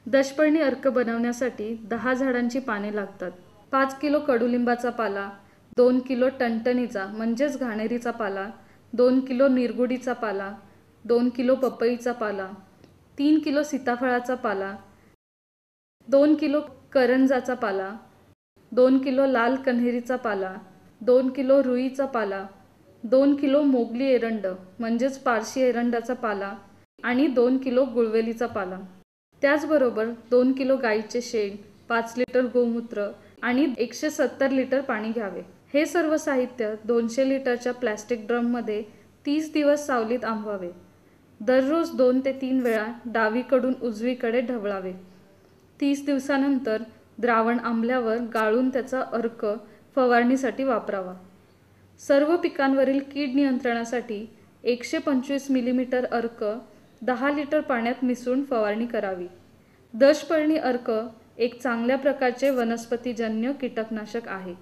दशपर्णी अर्क बनवण्यासाठी 10 झाडांची पाने लागतात. 5 किलो कडुलिंबाचा पाला, 2 किलो टणटणीचा म्हणजेच घाणेरीचा पाला, 2 किलो निरगुडीचा पाला, 2 किलो पपईचा पाला, 3 किलो सीताफळाचा पाला, 2 किलो करंजाचा पाला, 2 किलो लाल कन्हेरीचा पाला, 2 किलो रुईचा पाला, 2 किलो मोगली एरंड म्हणजेच पारशी एरंडाचा पाला आणि 2 किलो गुळवेलीचा पाला. त्याचबरोबर 2 किलो गाईचे शेण, 5 लिटर गोमूत्र आणि 170 लिटर पाणी घ्यावे. हे सर्व साहित्य 200 लिटरच्या प्लॅस्टिक ड्रममध्ये 30 दिवस सावलीत आंबवावे. दररोज 2 ते 3 वेळा डावीकडून उजवीकडे ढवळावे. 30 दिवसानंतर द्रावण आंबल्यावर गाळून त्याचा अर्क फवारणीसाठी वापरावा. सर्व पिकांवरील कीड नियंत्रणासाठी 125 मिलीमीटर अर्क 10 लिटर पाण्यात मिसळून फवारणी करावी. दशपर्णी अर्क एक चांगल्या प्रकारचे वनस्पतीजन्य कीटकनाशक आहे.